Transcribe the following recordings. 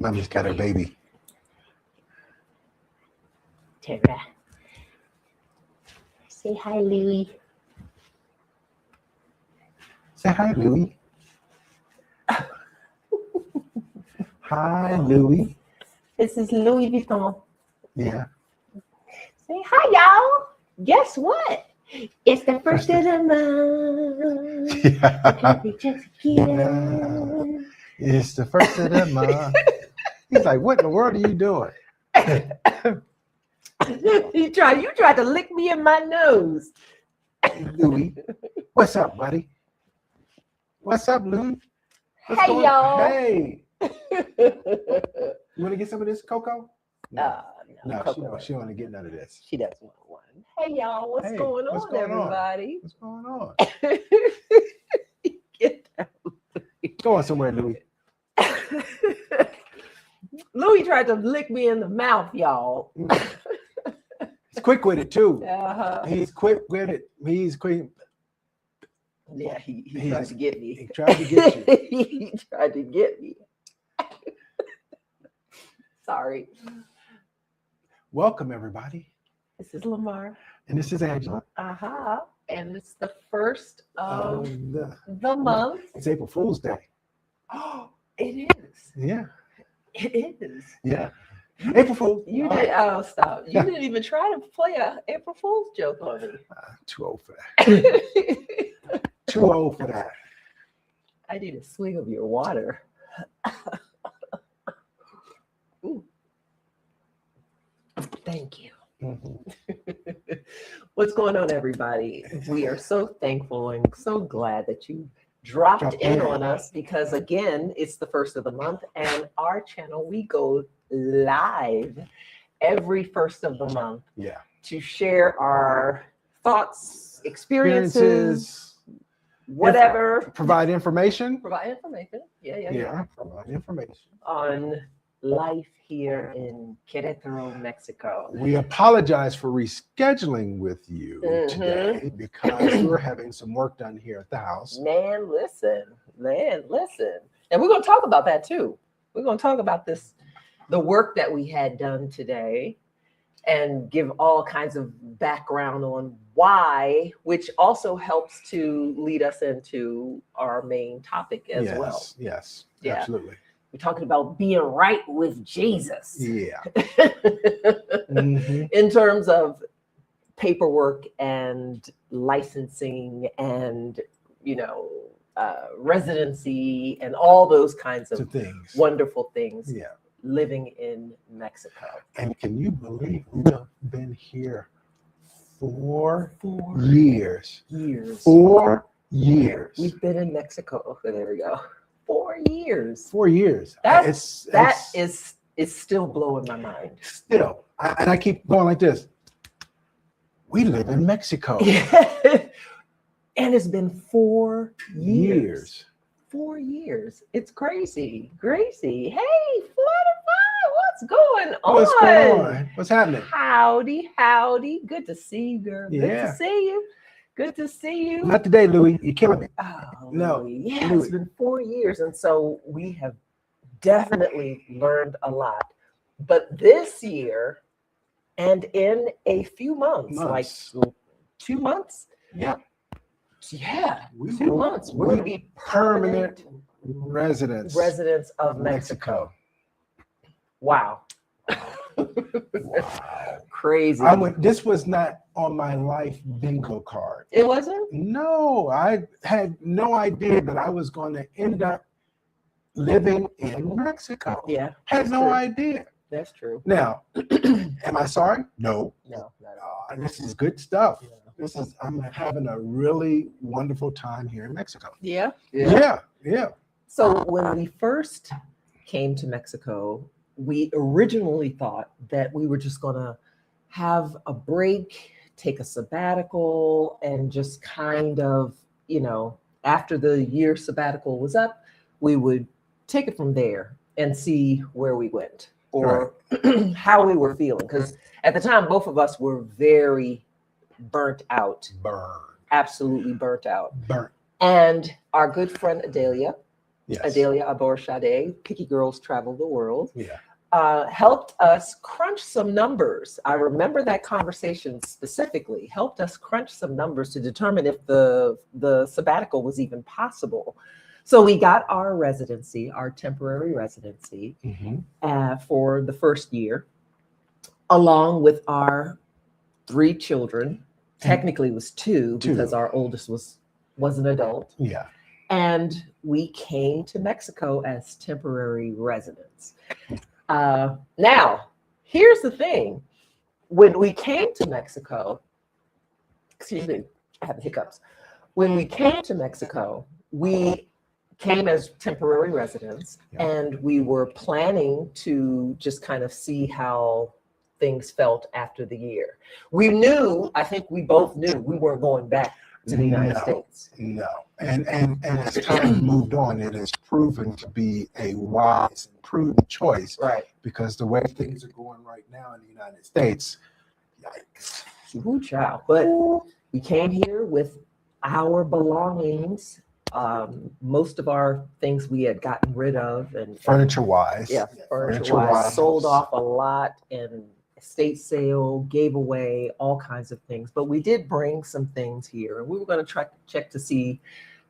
Mommy's got her baby. Tara. Say hi, Louie. Say hi, Louie. Hi, Louie. This is Louis Vuitton. Yeah. Say hi, y'all. Guess what? It's the first of the month. Yeah. We just again. It's the first of the month. He's like, what in the world are you doing? You tried to lick me in my nose. Louie. What's up, buddy? What's up, Louie? What's Hey, y'all. Hey. You want to get some of this cocoa? No, she don't want to get none of this. She doesn't want one. Hey, y'all. What's Hey, going what's on, going on? everybody? What's going on? Get down. Going somewhere, Louie. Louis tried to lick me in the mouth, y'all. He's quick with it, too. Uh-huh. He's quick with it. He's quick. Yeah, he tried to get me. He tried to get you. He tried to get me. Sorry. Welcome, everybody. This is Lamar. And this is Angela. Uh-huh. And it's the first of the month. It's April Fool's Day. Oh, it is. Yeah. It is. Yeah. April Fool's. You did. Oh, stop. You didn't even try to play a April Fool's joke on me. Too old for that. Too old for that. I need a swig of your water. Ooh. Thank you. Mm-hmm. What's going on, everybody? We are so thankful and so glad that you dropped in on us because, again, it's the first of the month, and our channel, we go live every first of the month to share our thoughts, experiences, whatever. Provide information. Provide information. Yeah. Provide information on life here in Querétaro, Mexico. We apologize for rescheduling with you today because we're having some work done here at the house. Man, listen. And we're going to talk about that too. We're going to talk about the work that we had done today, and give all kinds of background on why, which also helps to lead us into our main topic as well. Yes, yeah. Absolutely. We're talking about being right with Jesus. Yeah. In terms of paperwork and licensing and, residency and all those kinds of things. Wonderful things. Yeah. Living in Mexico. And can you believe we've been here 4 years? 4 years. We've been in Mexico. There we go. 4 years. 4 years. That is still blowing my mind. Still. And I keep going like this. We live in Mexico. And it's been 4 years. 4 4 years. It's crazy. Gracie. Hey, Flutterfly. What's going on? What's going on? What's happening? Howdy. Good to see you, girl. Yeah. Good to see you. Good to see you. Not today, Louie. You're killing me. Oh, No. Louie. Yeah, Louie. it's been 4 years. And so we have definitely learned a lot. But this year, and in a few months. Like 2 months? Yeah. Yeah, 2 months. We're going to be permanent residents of Mexico. Wow. Wow. Crazy. This was not on my life bingo card. It wasn't? No, I had no idea that I was going to end up living in Mexico. Yeah. Had no idea. That's true. Now, am I sorry? No. No, not at all. This is good stuff. Yeah. I'm having a really wonderful time here in Mexico. Yeah. So when we first came to Mexico, we originally thought that we were just going to have a break, take a sabbatical, and just kind of, after the year sabbatical was up, we would take it from there and see where we went or how we were feeling. Because at the time, both of us were very burnt out. Burn. Absolutely burnt out. Burnt. And our good friend Adelia Yes. Adelia Aborshade, Picky Girls Travel the World, Yeah. helped us crunch some numbers. I remember that conversation specifically, helped us crunch some numbers to determine if the sabbatical was even possible. So we got our residency, our temporary residency, for the first year, along with our 3 children. Technically it was 2 because our oldest was an adult. Yeah. And we came to Mexico as temporary residents. Now, here's the thing. When we came to Mexico, excuse me, I have hiccups. When we came to Mexico, we came as temporary residents, and we were planning to just kind of see how things felt after the year. We knew, I think we both knew, we weren't going back to the United States. No. And as time moved on, it has proven to be a wise and prudent choice. Right. Because the way things are going right now in the United States, yikes. Woo, child. But we came here with our belongings. Most of our things we had gotten rid of, and furniture-wise. Yeah, furniture-wise. Sold off a lot and estate sale, gave away all kinds of things. But we did bring some things here, and we were going to check to see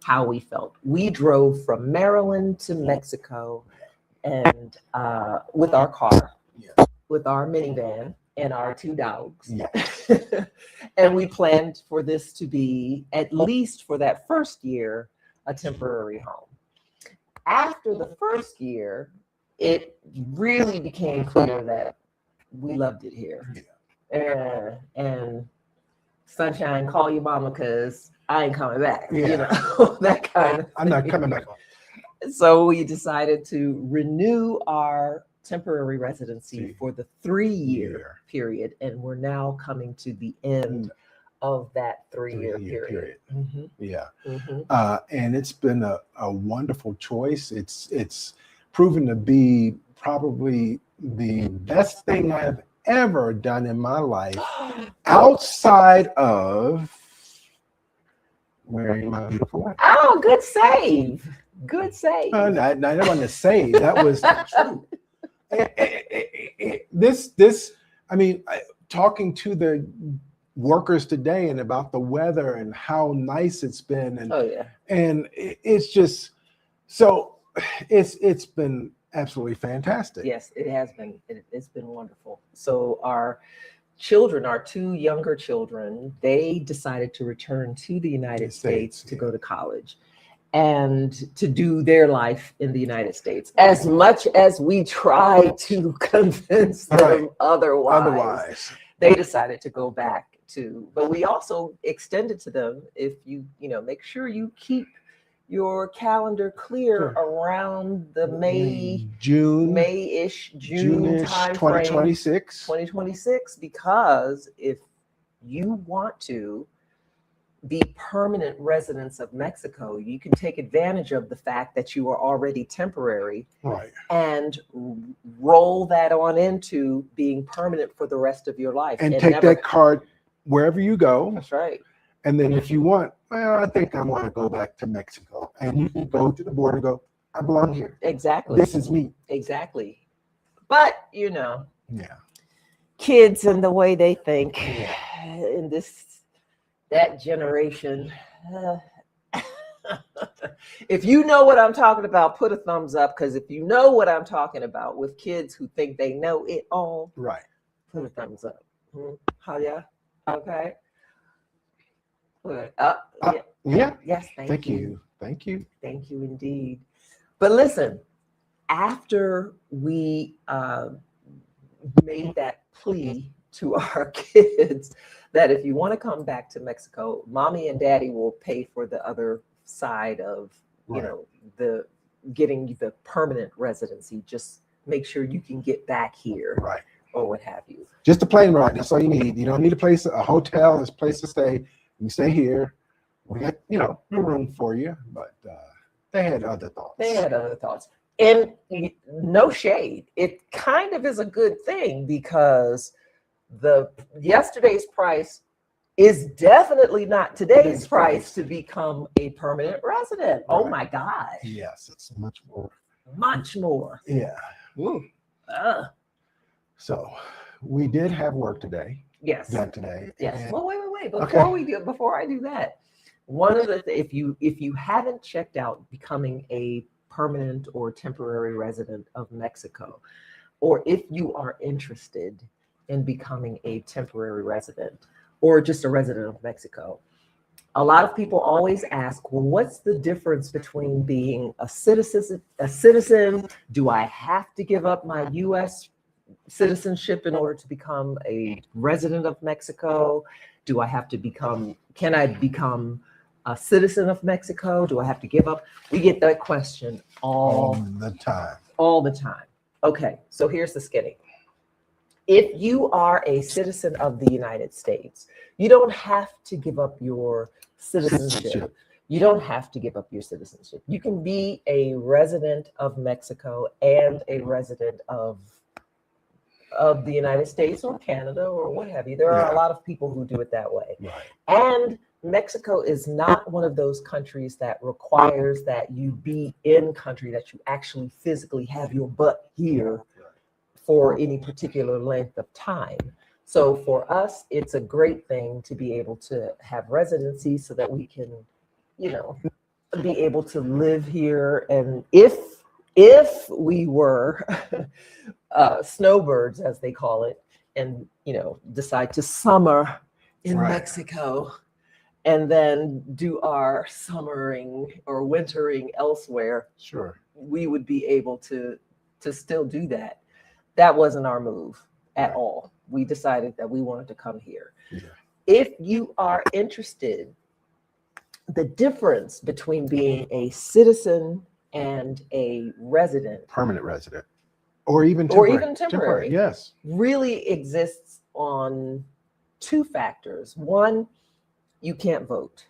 how we felt. We drove from Maryland to Mexico, and with our car, with our minivan, and our 2 dogs. And we planned for this to be, at least for that first year, a temporary home. After the first year, it really became clear that we loved it here. And sunshine, call your mama, because I ain't coming back. You know, that kind of thing. I'm not coming back. So we decided to renew our temporary residency for the 3-year period, and we're now coming to the end of that 3-year period. And it's been a wonderful choice. It's proven to be probably the best thing I've ever done in my life, outside of wearing my beautiful wife. Oh, good save. Good save. I didn't want to say that was true. I mean, talking to the workers today and about the weather and how nice it's been, and it's just so it's been absolutely fantastic. Yes, it has been. It's been wonderful. So our children, our 2 younger children, they decided to return to the United States to go to college and to do their life in the United States. As much as we tried to convince them otherwise, they decided to go back to. But we also extended to them, if you make sure you keep your calendar clear around the May-ish, June time 2026, because if you want to be permanent residents of Mexico, you can take advantage of the fact that you are already temporary, and roll that on into being permanent for the rest of your life, and take that card wherever you go. That's right. And then if you want, well, I think I want to go back to Mexico, and you can go to the border and go, I belong here. Exactly. This is me. Exactly. But kids and the way they think in that generation. If you know what I'm talking about, put a thumbs up, because if you know what I'm talking about with kids who think they know it all, put a thumbs up. How okay. Yes, thank you. Thank you indeed. But listen, after we made that plea to our kids that if you want to come back to Mexico, mommy and daddy will pay for the other side of the getting the permanent residency. Just make sure you can get back here, or what have you. Just a plane ride. That's all you need. You don't need a hotel. There's a place to stay. You stay here. We got no room for you, but they had other thoughts. And no shade, it kind of is a good thing, because yesterday's price is definitely not today's price to become a permanent resident. Right. Oh my gosh. Yes, it's much more. Much more. Yeah. So we did have work today. Yes. Done today. Yes. And, well, wait. Before I do that, one of the if you haven't checked out becoming a permanent or temporary resident of Mexico, or if you are interested in becoming a temporary resident or just a resident of Mexico, a lot of people always ask, well, what's the difference between being a citizen? Do I have to give up my U.S. citizenship in order to become a resident of Mexico? Do I have to can I become a citizen of Mexico? Do I have to give up? We get that question all the time. Okay, so here's the skinny. If you are a citizen of the United States, you don't have to give up your citizenship. You don't have to give up your citizenship. You can be a resident of Mexico and a resident of the United States or Canada or what have you. There are a lot of people who do it that way. Right. And Mexico is not one of those countries that requires that you be in country, that you actually physically have your butt here for any particular length of time. So for us, it's a great thing to be able to have residency so that we can, be able to live here. And if we were snowbirds, as they call it, and, decide to summer in Mexico and then do our summering or wintering elsewhere, we would be able to still do that. That wasn't our move at all. We decided that we wanted to come here. Yeah. If you are interested, the difference between being a citizen and a resident, permanent resident, or even temporary, yes, really exists on two factors. One, you can't vote.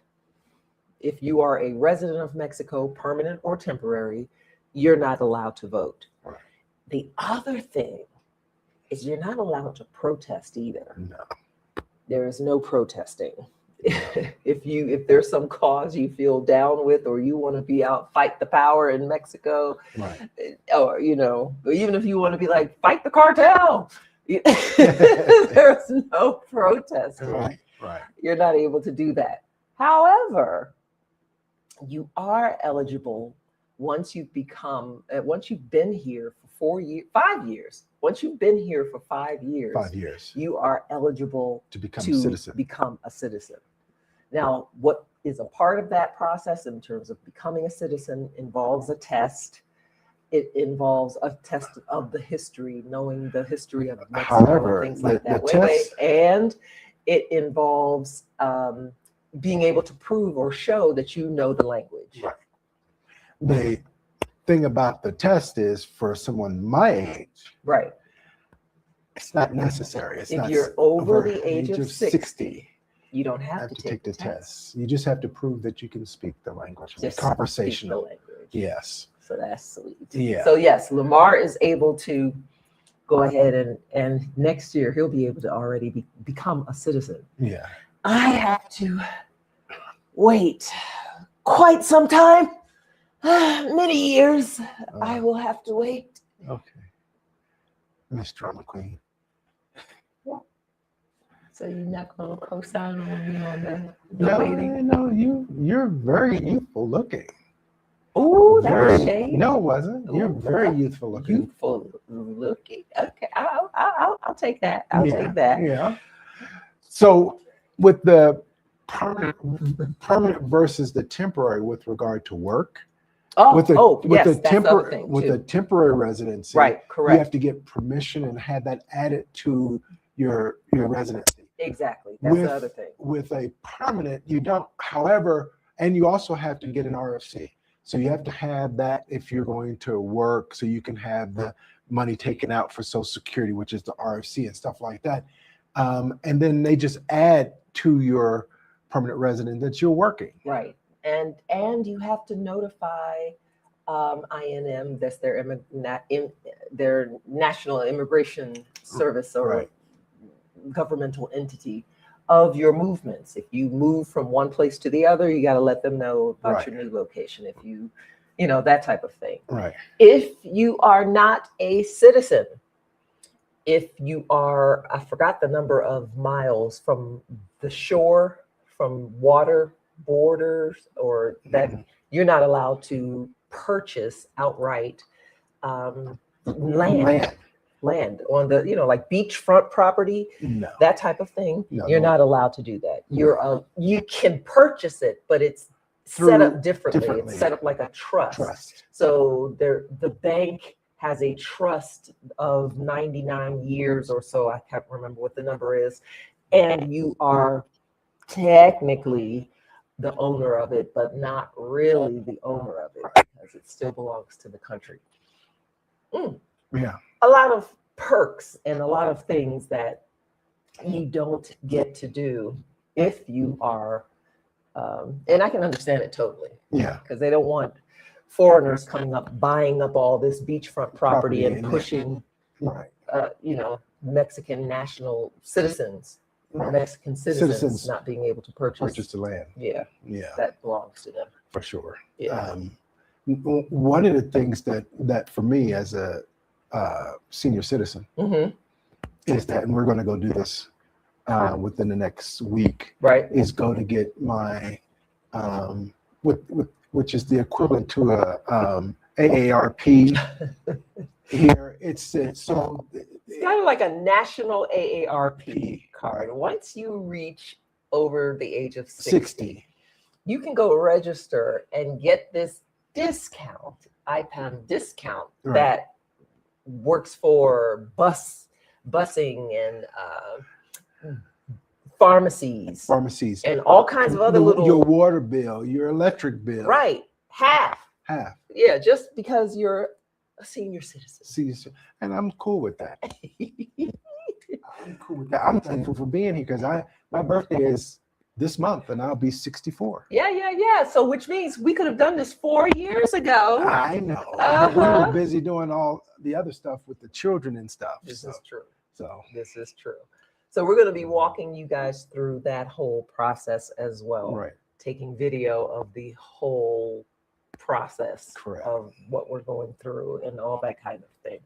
If you are a resident of Mexico, permanent or temporary, you're not allowed to vote. Right. The other thing is you're not allowed to protest either. No. There is no protesting. If there's some cause you feel down with, or you want to be out, fight the power in Mexico, right. Or, even if you want to be like, fight the cartel, there's no protesting. Right. You're not able to do that. However, you are eligible once you've been here for 5 years. Once you've been here for 5 years, you are eligible to become a citizen. Now, what is a part of that process in terms of becoming a citizen involves a test. It involves a test of the history, knowing the history of Mexico, and things like that. And it involves being able to prove or show that you know the language. Right. The thing about the test is, for someone my age, right, it's not necessary. If you're over the age of 60, you don't have to take the test. You just have to prove that you can speak the language, conversational language. Yes. So that's sweet. Yeah. So yes, Lamar is able to go ahead and next year he'll be able to already become a citizen. Yeah. I have to wait quite some time. Many years. I will have to wait. Okay. Miss Drama Queen. So you're not going to co-sign on me on that? No, you're very youthful looking. Oh, that was shade. No, it wasn't. You're very youthful looking. Youthful looking. Okay, I'll take that. I'll take that. Yeah. So with the permanent versus the temporary with regard to work. With a temporary residency, right? Correct. You have to get permission and have that added to your residency. Exactly. That's the other thing. With a permanent, you don't. However, and you also have to get an RFC. So you have to have that if you're going to work, so you can have the money taken out for Social Security, which is the RFC and stuff like that. And then they just add to your permanent resident that you're working. Right. And you have to notify INM, that's their National Immigration Service or governmental entity, of your movements. If you move from one place to the other, you got to let them know about Right. your new location. If you know, that type of thing. Right. If you are not a citizen, if you are, I forgot the number of miles from the shore, from water borders, or that you're not allowed to purchase outright land on the, like beachfront property, that type of thing. You're not allowed to do that. You can purchase it, but it's set up differently. It's set up like a trust. So the bank has a trust of 99 years or so. I can't remember what the number is. And you are technically the owner of it, but not really the owner of it, because it still belongs to the country. Yeah. A lot of perks and a lot of things that you don't get to do if you are, and I can understand it totally. Yeah. Because they don't want foreigners coming up, buying up all this beachfront property and pushing, Mexican national citizens, Mexican citizens not being able to purchase the land. Yeah. That belongs to them. For sure. Yeah. One of the things that for me as a senior citizen is that, and we're going to go do this within the next week, right? Is go to get my which is the equivalent to a AARP here. It's so it's kind of like a national AARP card. Once you reach over the age of 60, you can go register and get this discount, IPAM discount, that works for busing and pharmacies, and all kinds of other your water bill, your electric bill, right? Half. Yeah, just because you're a senior citizen. And I'm cool with that. I'm thankful for being here, because my birthday is this month and I'll be 64. Yeah. So which means we could have done this 4 years ago. I know. But we were busy doing all the other stuff with the children and stuff. This is true. This is true. So we're going to be walking you guys through that whole process as well. Right. Taking video of the whole process. Correct. Of what we're going through and all that kind of thing.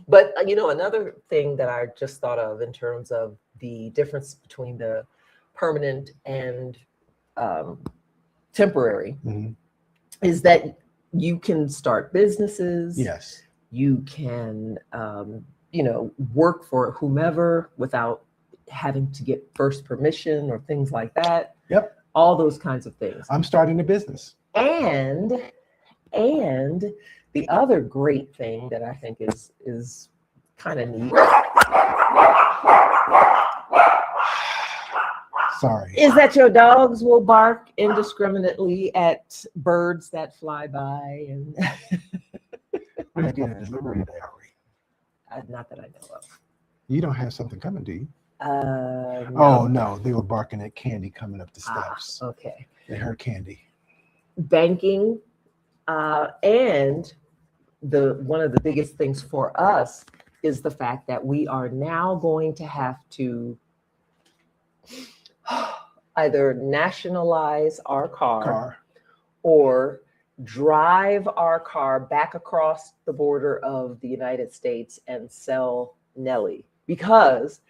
But, another thing that I just thought of in terms of the difference between the permanent and temporary is that you can start businesses. Yes. You can, work for whomever without having to get first permission or things like that. Yep. All those kinds of things. I'm starting a business. And the other great thing that I think is kind of neat. Sorry. Is that your dogs will bark indiscriminately at birds that fly by, and We're not getting a delivery today, are we? not that I know of. You don't have something coming, do you? No. Oh no, they were barking at Candy coming up the steps. Okay. They heard Candy. Banking, and one of the biggest things for us is the fact that we are now going to have to either nationalize our car or drive our car back across the border of the United States and sell Nelly. Because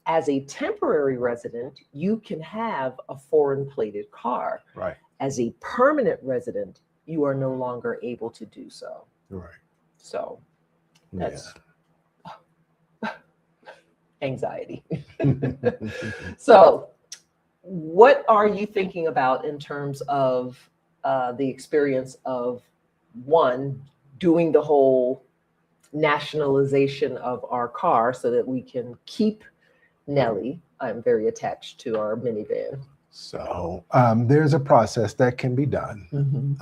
as a temporary resident, you can have a foreign plated car. Right. As a permanent resident, you are no longer able to do so. Right. So that's anxiety. So what are you thinking about in terms of the experience of, one, doing the whole nationalization of our car so that we can keep Nelly? I'm very attached to our minivan. So there's a process that can be done.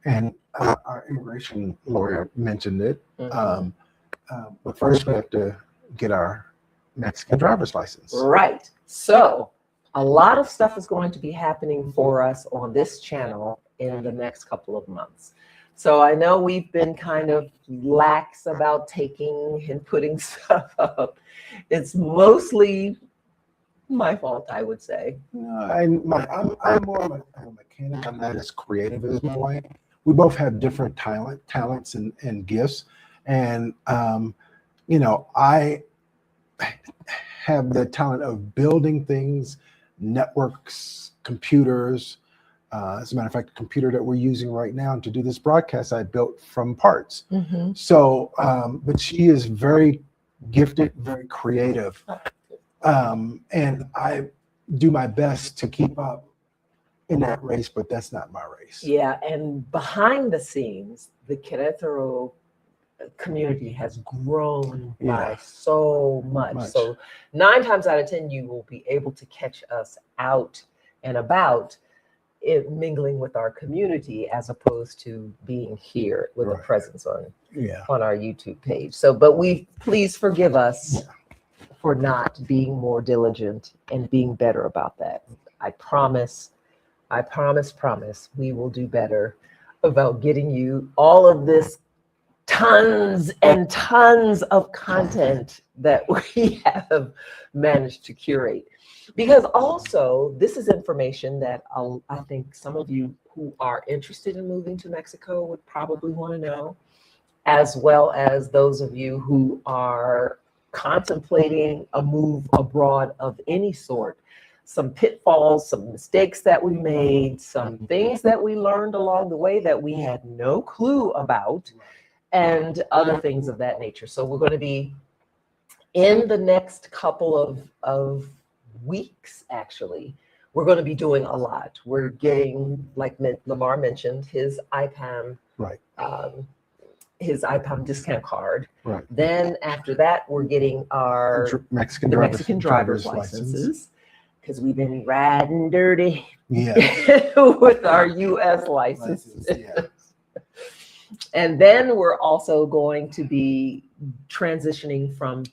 And our immigration lawyer mentioned it. But first we have to get our Mexican driver's license. Right. So a lot of stuff is going to be happening for us on this channel in the next couple of months. So I know we've been kind of lax about taking and putting stuff up. It's mostly My fault, I would say. No, I'm more of a mechanic. I'm not as creative as my wife. We both have different talents and gifts. And, I have the talent of building things, networks, computers. As a matter of fact, the computer that we're using right now to do this broadcast, I built from parts. Mm-hmm. So, but she is very gifted, very creative. And I do my best to keep up in that race, but that's not my race. Yeah, and behind the scenes, the Querétaro community has grown by so much. So 9 times out of 10, you will be able to catch us out and about, mingling with our community, as opposed to being here with a presence on our YouTube page. So, but please forgive us for not being more diligent and being better about that. I promise, we will do better about getting you all of this tons and tons of content that we have managed to curate. Because also, this is information that I think some of you who are interested in moving to Mexico would probably want to know, as well as those of you who are contemplating a move abroad of any sort. Some pitfalls, some mistakes that we made, some things that we learned along the way that we had no clue about, and other things of that nature. So we're going to be, in the next couple of weeks, actually, we're going to be doing a lot. We're getting, like Lamar mentioned, his IPAM, his IPAM discount card. Right. Then after that, we're getting our Mexican driver's licenses, because we've been riding dirty with our U.S. licenses. And then we're also going to be transitioning from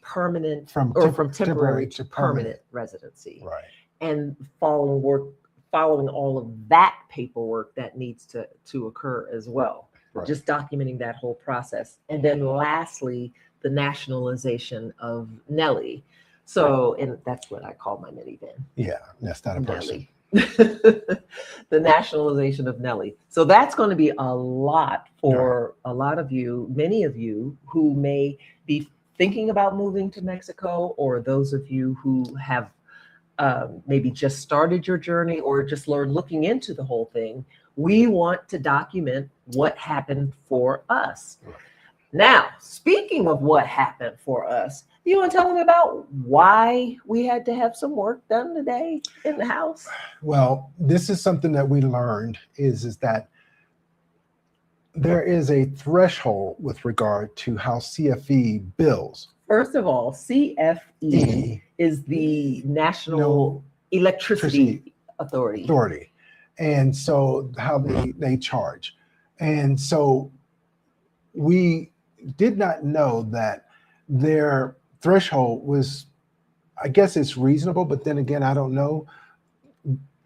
temporary to permanent residency. Right. And following all of that paperwork that needs to occur as well. Right. Just documenting that whole process. And then lastly, the nationalization of Nelly. So, and that's what I call my minivan. Yeah, that's not a person. The nationalization of Nelly. So that's going to be a lot for a lot of you, many of you who may be thinking about moving to Mexico, or those of you who have maybe just started your journey or just looking into the whole thing. We want to document what happened for us. Right. Now, speaking of what happened for us, you want to tell them about why we had to have some work done today in the house? Well, this is something that we learned is that there is a threshold with regard to how CFE bills. First of all, CFE is the National Electricity Authority. And so how they charge. And so we did not know that their threshold was, I guess it's reasonable, but then again, I don't know.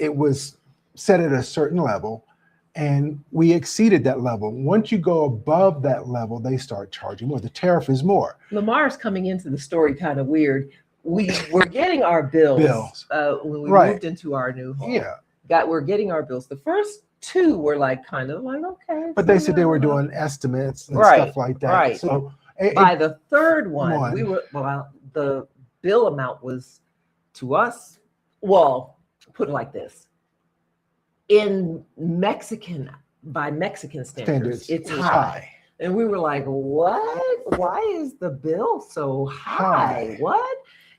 It was set at a certain level and we exceeded that level. Once you go above that level, they start charging more. The tariff is more. Lamar's coming into the story kind of weird. We were getting our bills. When we moved into our new home. Yeah. We're getting our bills. The first 2 were kind of okay. But they said they were doing estimates and stuff like that. Right. So by the third one, the bill amount was to us, well, put it like this. By Mexican standards, it's high. And we were like, what? Why is the bill so high? What?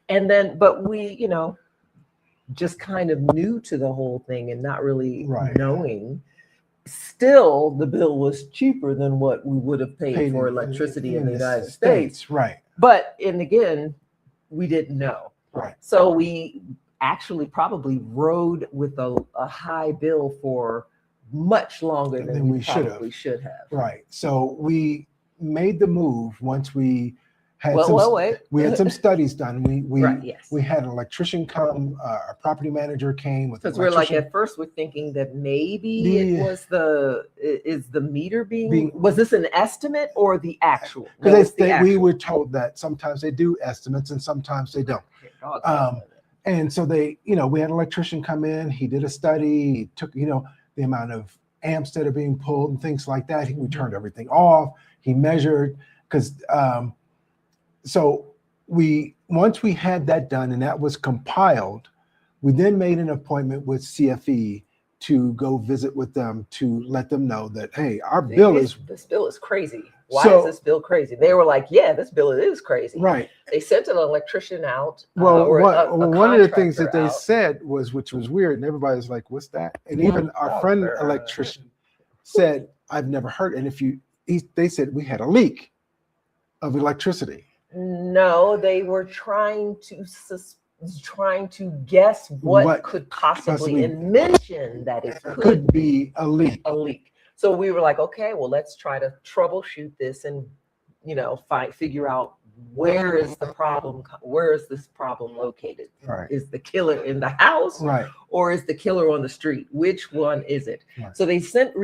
And then, but we, just kind of new to the whole thing and not really knowing. Still, the bill was cheaper than what we would have paid for electricity in the United States. Right. But, and again, we didn't know. Right. So we actually probably rode with a high bill for much longer than we probably should have. Right. So we made the move once we had we had some studies done. We had an electrician come, our property manager came with. Because we're at first we're thinking that maybe it was is the meter being was this an estimate or the actual? Because we were told that sometimes they do estimates and sometimes they don't. And so they, we had an electrician come in. He did a study. He took, the amount of amps that are being pulled and things like that. We turned everything off. He measured because so once we had that done and that was compiled, we then made an appointment with CFE to go visit with them to let them know that, hey, this bill is crazy. Why is this bill crazy? They were like, yeah, this bill is crazy. Right. They sent an electrician out. Well, one of the things that they said was, which was weird, and everybody's like, what's that? And even our friend electrician said, I've never heard. And they said we had a leak of electricity. No, they were trying to guess what could possibly and mention that it could be a leak. So we were like, okay, well, let's try to troubleshoot this and, figure out where is the problem? Where is this problem located? Right. Is the killer in the house? Right. Or is the killer on the street? Which one is it? Right. So they sent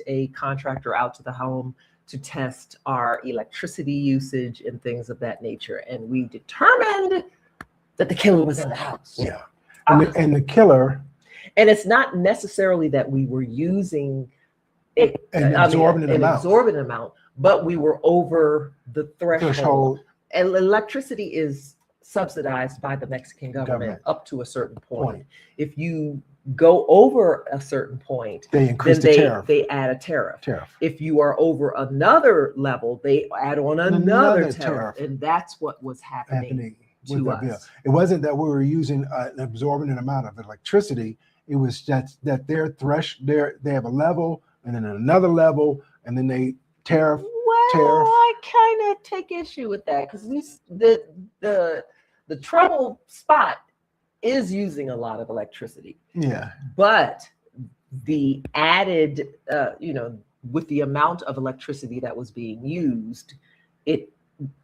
a contractor out to the home to test our electricity usage and things of that nature. And we determined that the killer was in the house. Yeah. And the killer. And it's not necessarily that we were using an exorbitant amount, but we were over the threshold. And electricity is subsidized by the Mexican government up to a certain point. If you go over a certain point, they increase the tariff. They add a tariff. If you are over another level, they add on another tariff. And that's what was happening to us. Bill. It wasn't that we were using an exorbitant amount of electricity. It was that they have a level and then another level, and then they tariff. Well, I kind of take issue with that because the trouble spot is using a lot of electricity. Yeah. But the added, with the amount of electricity that was being used, it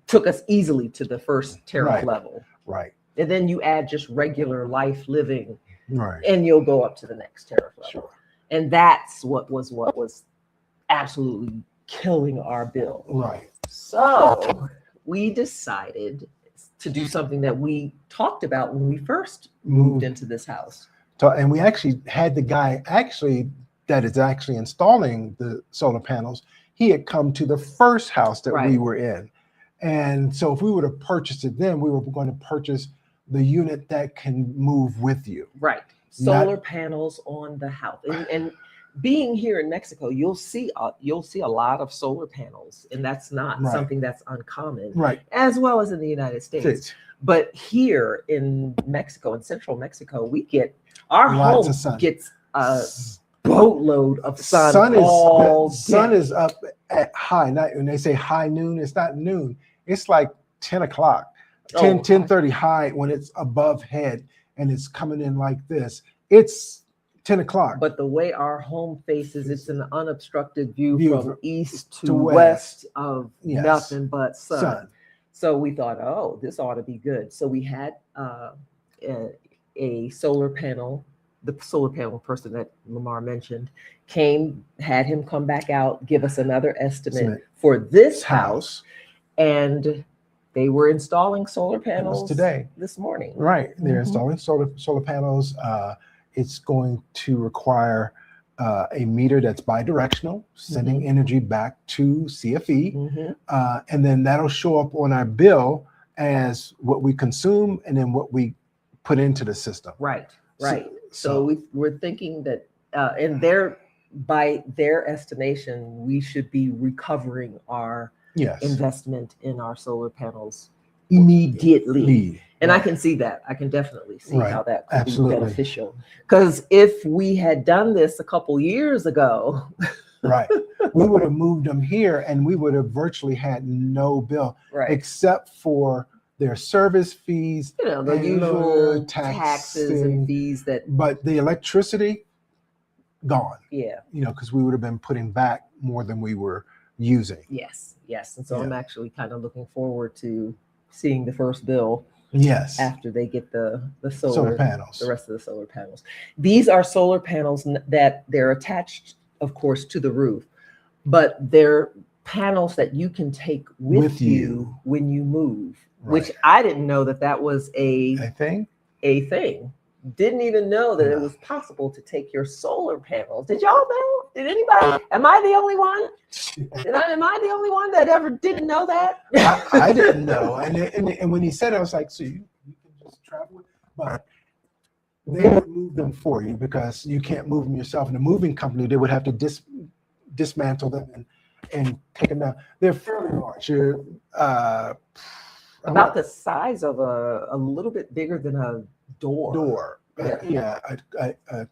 took us easily to the first tariff level. Right. And then you add just regular life living, right, and you'll go up to the next tariff level. Sure. And that's what was absolutely killing our bill. Right. So we decided to do something that we talked about when we first moved into this house. And we actually had the guy that is actually installing the solar panels. He had come to the first house that we were in. And so if we would have purchased it then, we were going to purchase the unit that can move with you. Right. Solar panels on the house. And being here in Mexico, you'll see a lot of solar panels, and that's not something that's uncommon. Right. As well as in the United States. But here in Mexico, in central Mexico, we get our home gets a boatload of sun. Sun is up at high night. When they say high noon, it's not noon. It's like 10 o'clock, 10:30 high when it's above head and it's coming in like this. It's 10 o'clock. But the way our home faces, it's an unobstructed view from east to west of nothing but sun. So we thought, oh, this ought to be good. So we had a solar panel. The solar panel person that Lamar mentioned had him come back out, give us another estimate for this house. And they were installing solar panels today, this morning. Right. They're installing solar panels. It's going to require a meter that's bidirectional, sending energy back to CFE. And then that'll show up on our bill as what we consume and then what we put into the system. Right. So we're thinking that, and by their estimation, we should be recovering our investment in our solar panels immediately. And I can see that. I can definitely see how that could be beneficial. Because if we had done this a couple years ago, we would have moved them here and we would have virtually had no bill, except for their service fees, the usual taxes and fees but the electricity gone. Yeah. Because we would have been putting back more than we were using. Yes. And so I'm actually kind of looking forward to seeing the first bill. Yes. After they get the solar panels, the rest of the solar panels. These are solar panels that they're attached, of course, to the roof, but they're panels that you can take with you when you move. Which I didn't know that was a thing. a thing. Didn't even know that it was possible to take your solar panels. Did y'all know? Did anybody? Am I the only one? Am I the only one that ever didn't know that? I didn't know. And when he said it, I was like, so you can just travel? But they would move them for you because you can't move them yourself. In a moving company, they would have to dismantle them and take them down. They're fairly large. You're about the size of a little bit bigger than a door. A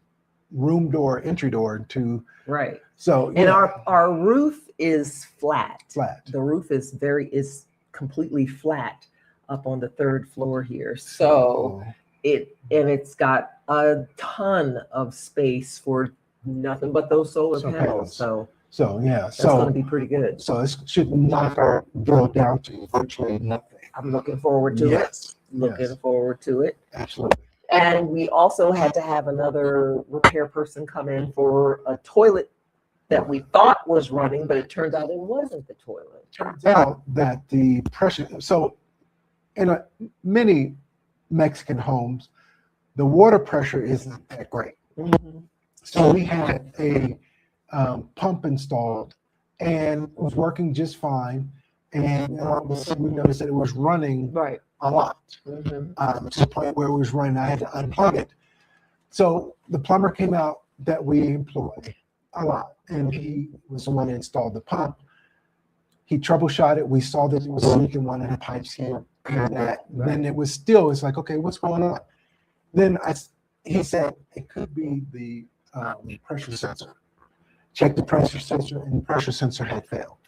room door, entry door to. Right. So and our roof is flat. The roof is completely flat up on the 3rd floor here. So it's got a ton of space for nothing but those solar panels. So that's going to be pretty good. So it should knock our bill down to virtually nothing. I'm looking forward to it. Looking forward to it. Absolutely. And we also had to have another repair person come in for a toilet that we thought was running, but it turns out it wasn't the toilet. Turns out that the pressure, so in many Mexican homes, the water pressure isn't that great. Mm-hmm. So we had a pump installed and it was working just fine. And all of a sudden we noticed that it was running a lot, to the point where it was running. I had to unplug it. So the plumber came out that we employed a lot, and he was the one that installed the pump. He troubleshot it. We saw that it was a leak in one of the pipes here. And then it's like, okay, what's going on? Then he said it could be the pressure sensor. Check the pressure sensor, and the pressure sensor had failed.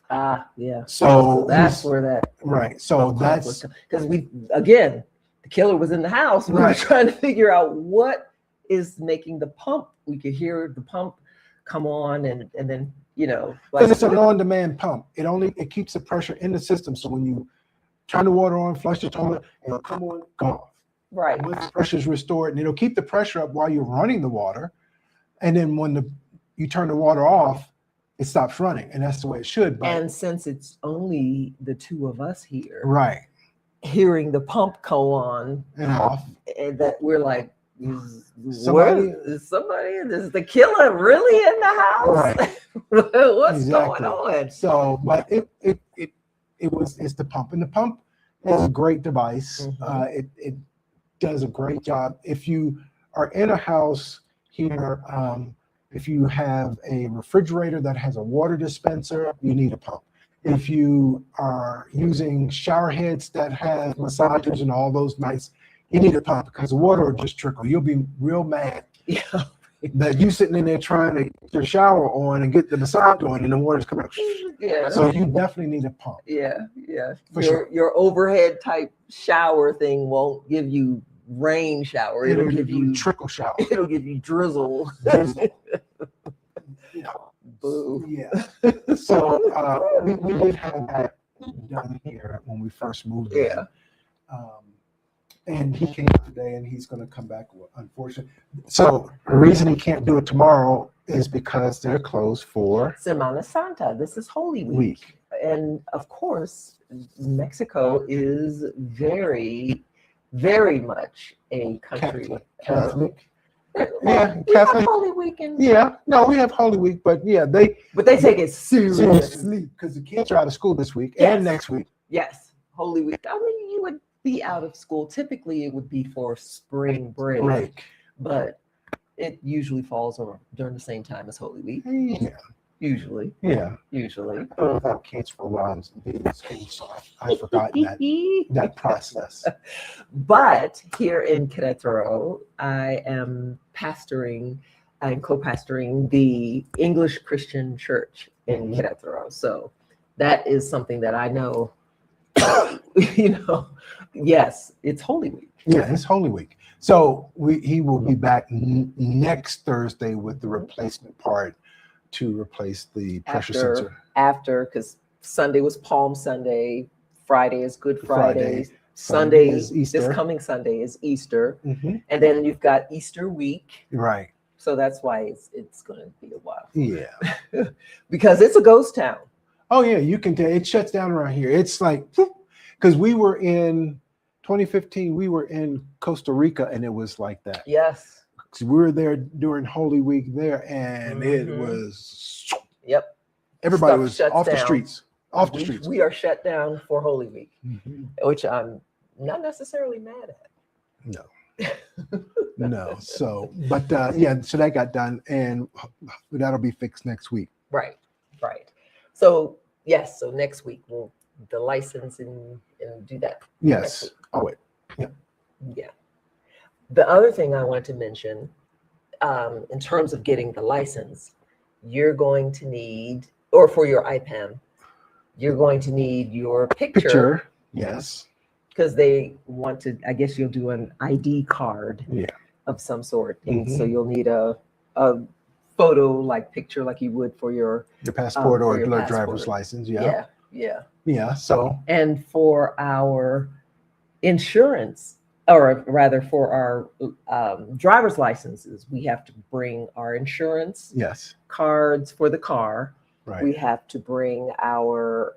Yeah. So that's where that So that's because the killer was in the house. We were trying to figure out what is making the pump. We could hear the pump come on, and then because it's an on-demand pump. It keeps the pressure in the system. So when you turn the water on, flush the toilet, it'll come on, go off. Right. Once the pressure is restored, and it'll keep the pressure up while you're running the water, and then when you turn the water off, it stops running, and that's the way it should. And since it's only the two of us here, hearing the pump go on and off, and that we're like, somebody, is the killer really in the house? What's going on? So, but it's the pump, and the pump is a great device. It does a great job. If you are in a house here, if you have a refrigerator that has a water dispenser, you need a pump. If you are using shower heads that have massagers and all those nice, you need a pump because the water will just trickle. You'll be real mad that you sitting in there trying to get your shower on and get the massage on, and the water's coming out. So you definitely need a pump. Your overhead type shower thing won't give you rain shower. It'll give you trickle shower. It'll give you drizzle. Boo. So we did have that done here when we first moved in. And he came today, and he's going to come back, unfortunately. So the reason he can't do it tomorrow is because they're closed for Semana Santa. This is Holy Week. And of course, Mexico is very, very much a country. Catholic. Catholic. Have Holy Week. We have Holy Week, but they take it seriously because the kids are out of school this week and next week. Yes, Holy Week. I mean, you would be out of school. Typically, it would be for spring break. But it usually falls during the same time as Holy Week. Usually. Usually. Without kids for a while in school, so I've forgotten that process. But here in Querétaro, I am pastoring and co-pastoring the English Christian Church in Querétaro. So that is something that I know, yes, it's Holy Week. Yeah, it's Holy Week. So he will be back next Thursday with the replacement part to replace the pressure sensor. Because Sunday was Palm Sunday, Friday is Good Friday, Sunday is Easter. This coming Sunday is Easter, and then you've got Easter week. Right. So that's why it's going to be a while. Yeah. Because it's a ghost town. Oh yeah, you can tell it shuts down around here. It's like because we were in 2015, we were in Costa Rica, and it was like that. Yes. We were there during Holy Week there, and it was. Yep. Everybody Stuff was shuts off the down. streets. Off the streets. We are shut down for Holy Week, which I'm not necessarily mad at. No. No. So, but yeah, so that got done, and that'll be fixed next week. Right. So yes, so next week we'll the license and do that. Yes. Oh wait. Yeah. The other thing I wanted to mention, in terms of getting the license, you're going to need, or for your IPAM, you're going to need your picture. Yes. Because they want to, I guess you'll do an ID card of some sort. And so you'll need a photo, like picture, like you would for your passport or your driver's license. Yeah. So. And for our insurance, or rather for our driver's licenses, we have to bring our insurance cards for the car. Right. We have to bring our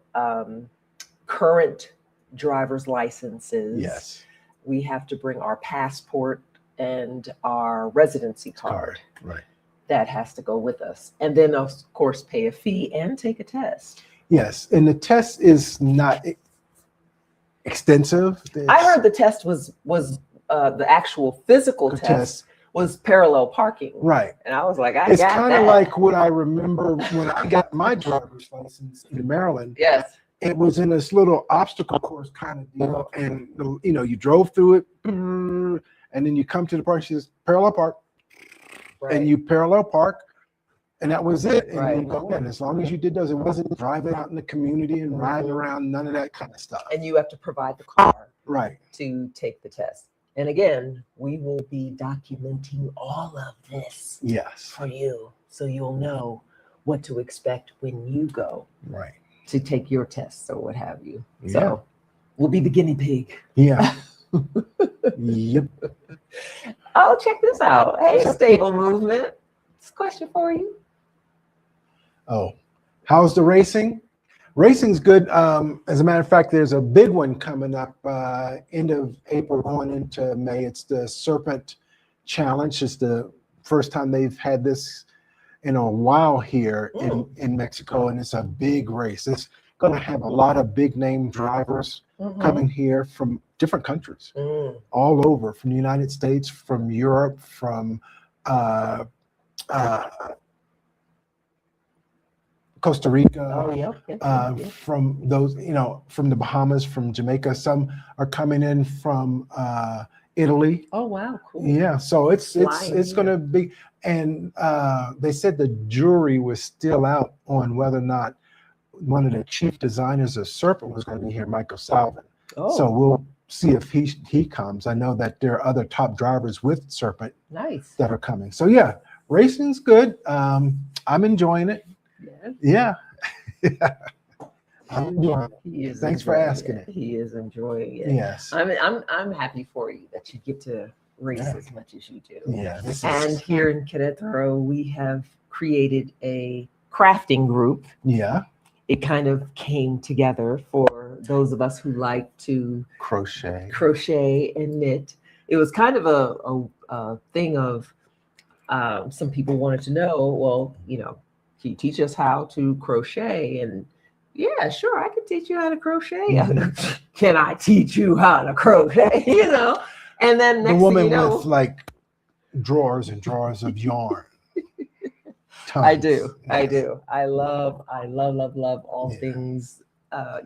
current driver's licenses. Yes. We have to bring our passport and our residency card. Right. That has to go with us. And then, of course, pay a fee and take a test. Yes. And the test is not extensive. I heard the test was the actual physical test was parallel parking. Right. And I was like, it's kind of like what I remember when I got my driver's license in Maryland. Yes. It was in this little obstacle course kind of deal. And, you drove through it, and then you come to the park, she says, parallel park. Right. And you parallel park, and that was it. And you go in. As long as you did those, it wasn't driving out in the community and riding around, none of that kind of stuff. And you have to provide the car to take the test. And again, we will be documenting all of this for you, so you'll know what to expect when you go to take your tests or what have you. So we'll be the guinea pig. Yeah. Yep. Oh, check this out. Hey, Stable Movement. It's a question for you. Oh, how's the racing? Racing's good. As a matter of fact, there's a big one coming up end of April going into May. It's the Serpent Challenge. It's the first time they've had this in a while here in Mexico, and it's a big race. It's going to have a lot of big name drivers coming here from different countries, all over, from the United States, from Europe, from Costa Rica, from those, from the Bahamas, from Jamaica. Some are coming in from Italy. Oh wow, cool. Yeah, so it's going to be, and they said the jury was still out on whether or not one of the chief designers of Serpent was going to be here, Michael Salvin. Oh. So we'll see if he comes. I know that there are other top drivers with Serpent that are coming. So yeah, racing's good. I'm enjoying it. Yeah. I'm enjoying it. Thanks for asking it. He is enjoying it. Yes. I'm happy for you that you get to race as much as you do. Yeah. And here in Querétaro, we have created a crafting group. Yeah. It kind of came together for those of us who like to crochet and knit. It was kind of a thing of some people wanted to know, well, can you teach us how to crochet? And yeah, sure, I can teach you how to crochet. Can I teach you how to crochet? And then next the woman thing you know, with like drawers and drawers of yarn. I do. I love all things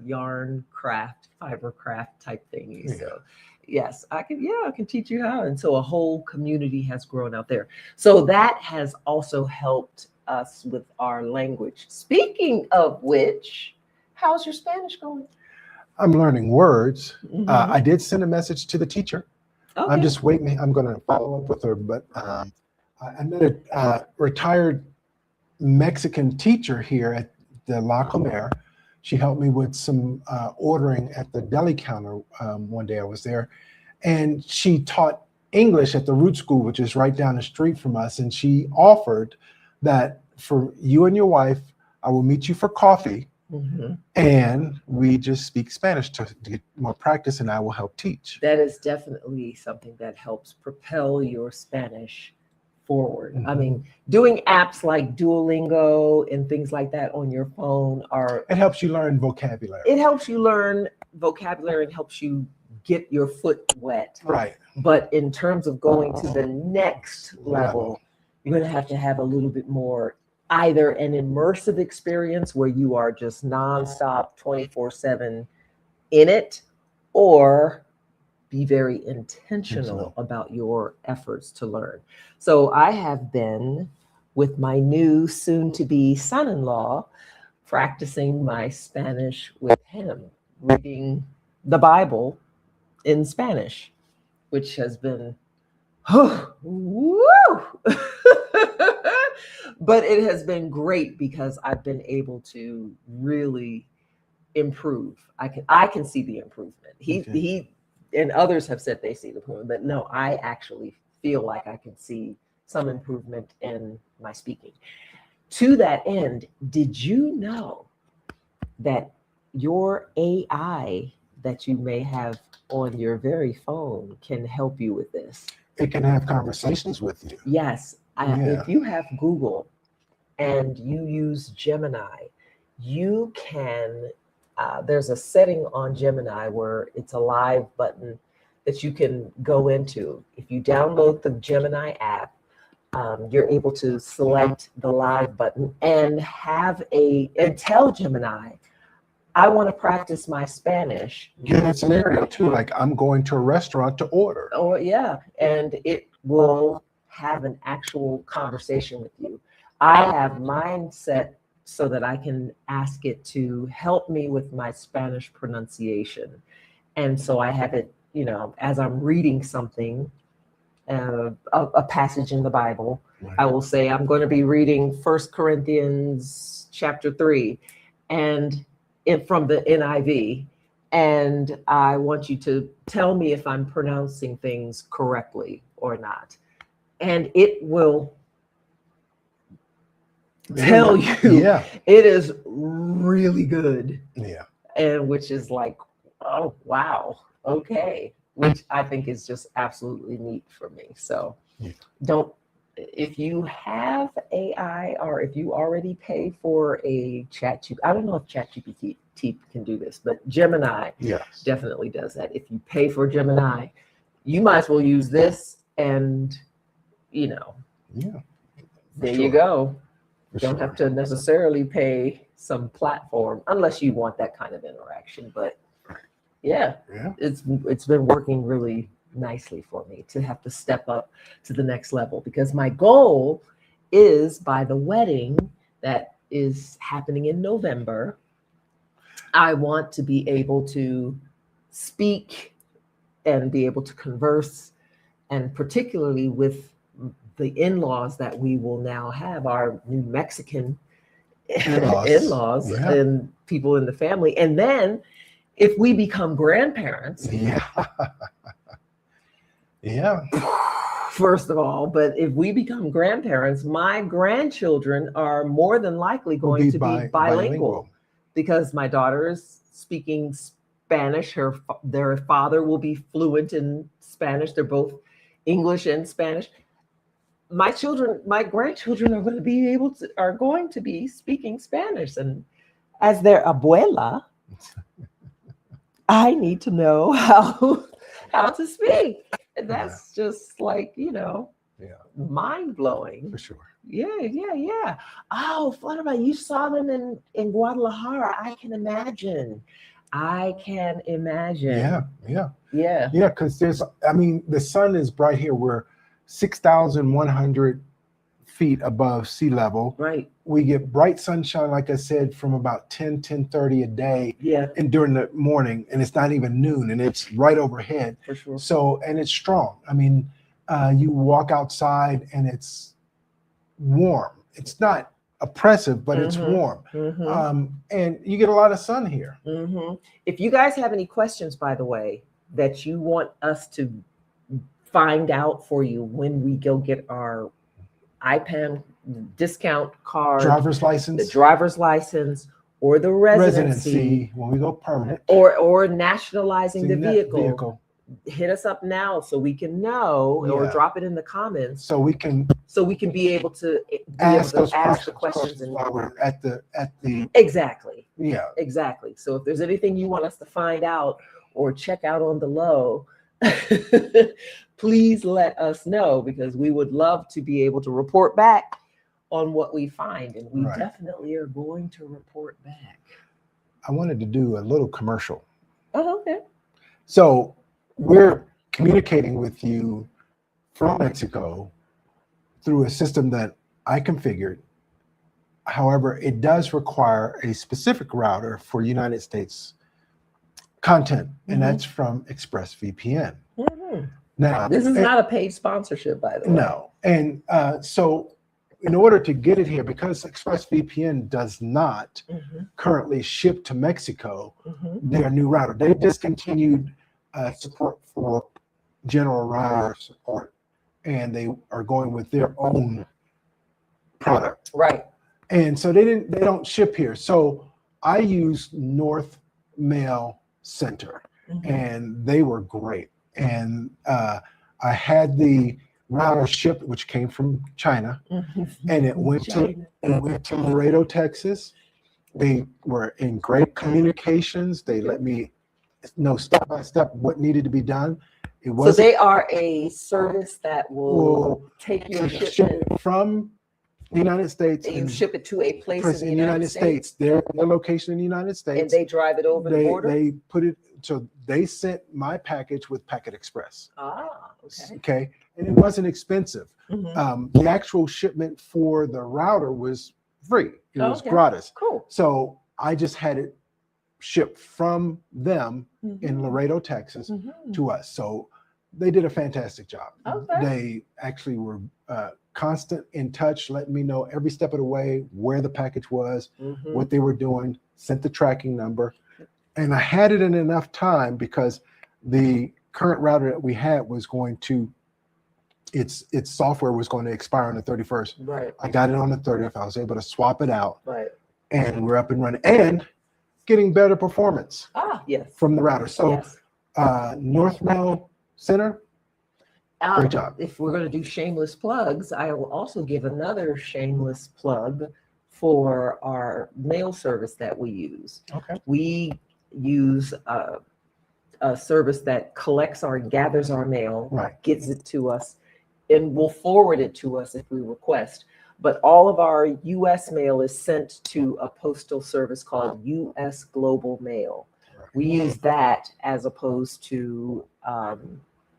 yarn craft, fiber craft type thingies. Yeah. So yes, I can teach you how. And so a whole community has grown out there. So that has also helped us with our language. Speaking of which, how's your Spanish going? I'm learning words. I did send a message to the teacher. Okay. I'm just waiting. I'm going to follow up with her, but I met a retired Mexican teacher here at the La Comer. She helped me with some ordering at the deli counter one day I was there, and she taught English at the Root School, which is right down the street from us, and she offered that for you and your wife, I will meet you for coffee and we just speak Spanish to get more practice, and I will help teach. That is definitely something that helps propel your Spanish forward. I mean, doing apps like Duolingo and things like that on your phone it helps you learn vocabulary. It helps you learn vocabulary and helps you get your foot wet. Right. But in terms of going to the next level, you're going to have a little bit more, either an immersive experience where you are just nonstop 24/7 in it, or be very intentional about your efforts to learn. So I have been, with my new soon-to-be son-in-law, practicing my Spanish with him, reading the Bible in Spanish, which has been, woo! But it has been great because I've been able to really improve. I can see the improvement. He and others have said they see the improvement, but no, I actually feel like I can see some improvement in my speaking. To that end, did you know that your AI that you may have on your very phone can help you with this? It can have conversations with you. Yes. If you have Google and you use Gemini, you can, there's a setting on Gemini where it's a live button that you can go into. If you download the Gemini app, you're able to select the live button and tell Gemini, I want to practice my Spanish. Give that scenario too, like I'm going to a restaurant to order. Oh yeah, and it will have an actual conversation with you. I have mine set so that I can ask it to help me with my Spanish pronunciation. And so I have it, as I'm reading something, a passage in the Bible, I will say, I'm going to be reading 1 Corinthians chapter 3 and from the NIV. And I want you to tell me if I'm pronouncing things correctly or not. And it will tell you. Yeah. It is really good. Yeah. And which is like, oh, wow. Okay. Which I think is just absolutely neat for me. So if you have AI, or if you already pay for a ChatGPT, I don't know if ChatGPT can do this, but Gemini definitely does that. If you pay for Gemini, you might as well use this, and there you go. You don't have to necessarily pay some platform unless you want that kind of interaction. But it's been working really nicely for me to have to step up to the next level, because my goal is, by the wedding that is happening in November, I want to be able to speak and be able to converse, and particularly with the in-laws that we will now have, our New Mexican in-laws and people in the family. And then if we become grandparents, first of all, but if we become grandparents, my grandchildren are more than likely going to be bilingual, because my daughter is speaking Spanish. Their father will be fluent in Spanish. They're both English and Spanish. My grandchildren are going to be speaking Spanish, and as their abuela, I need to know how to speak. And that's just like, mind blowing. For sure. Yeah. Oh, what about you saw them in Guadalajara? I can imagine. Yeah. Because the sun is bright here. We're 6,100 feet above sea level. Right. We get bright sunshine, like I said, from about 10:30 a day. Yeah. And during the morning, and it's not even noon, and it's right overhead. For sure. So, and it's strong. You walk outside and it's warm. It's not oppressive, but it's warm. And you get a lot of sun here. If you guys have any questions, by the way, that you want us to find out for you when we go get our IPAN discount card, driver's license, the driver's license, or the residency, when we go permanent, or nationalizing the vehicle. Hit us up now so we can know, or drop it in the comments so we can be able to ask the questions and while we're at the exactly. Yeah, exactly. So if there's anything you want us to find out or check out on the low, please let us know, because we would love to be able to report back on what we find, and we definitely are going to report back. I wanted to do a little commercial. Oh, okay. So we're communicating with you from Mexico through a system that I configured. However, it does require a specific router for United States content, and that's from ExpressVPN. Now, this is not a paid sponsorship, by the way. No. And so in order to get it here, because ExpressVPN does not currently ship to Mexico, their new router, they discontinued support for general router support, and they are going with their own product. Right. And so they don't ship here. So I used North Mail Center, and they were great. And I had the router shipped, which came from China, and it went to Laredo, Texas. They were in great communications. They let me know step by step what needed to be done. So they are a service that will take your shipment from the United States. You ship it to a place in the United States. Their location in the United States. And they drive it over the border? They put it, so they sent my package with Packet Express. Okay. And it wasn't expensive. The actual shipment for the router was free. It was gratis. Cool. So I just had it shipped from them in Laredo, Texas to us. So they did a fantastic job. They actually were constant in touch, letting me know every step of the way where the package was, what they were doing, sent the tracking number. And I had it in enough time because the current router that we had was going to, its software was going to expire on the 31st. Right. I got it on the 30th. I was able to swap it out. Right. And we're up and running and getting better performance from the router. So North Mail Center, great job. If we're going to do shameless plugs, I will also give another shameless plug for our mail service that we use. Okay. We use a service that collects gathers our mail, gets it to us, and will forward it to us if we request. But all of our U.S. mail is sent to a postal service called U.S. Global Mail. We use that as opposed to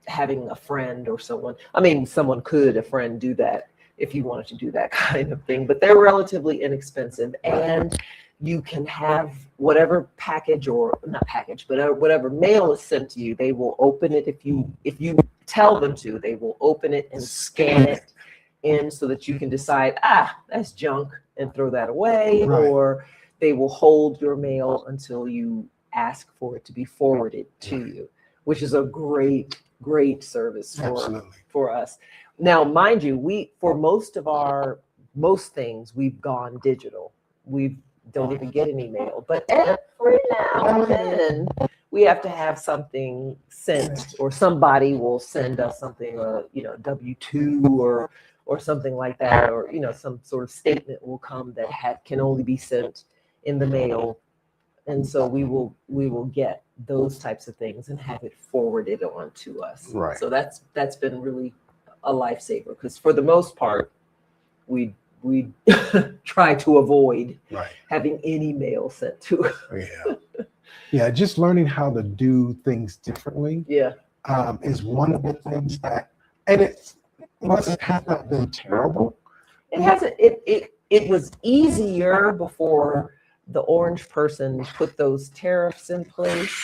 having a friend or someone. I mean, a friend do that if you wanted to do that kind of thing, but they're relatively inexpensive, and you can have whatever package, or not package, but whatever mail is sent to you, they will open it if you tell them to. They will open it and scan it in so that you can decide, that's junk, and throw that away, or they will hold your mail until you ask for it to be forwarded to you, which is a great service for us. Now, mind you, for most things, we've gone digital. We don't even get any mail, but every now and then we have to have something sent, or somebody will send us something, W-2 or something like that, or some sort of statement will come that can only be sent in the mail, and so we will get those types of things and have it forwarded on to us. Right. So that's been really a lifesaver, because for the most part we try to avoid having any mail sent to us. Yeah, just learning how to do things differently is one of the things that, and it has not been terrible. It hasn't. It was easier before the orange person put those tariffs in place.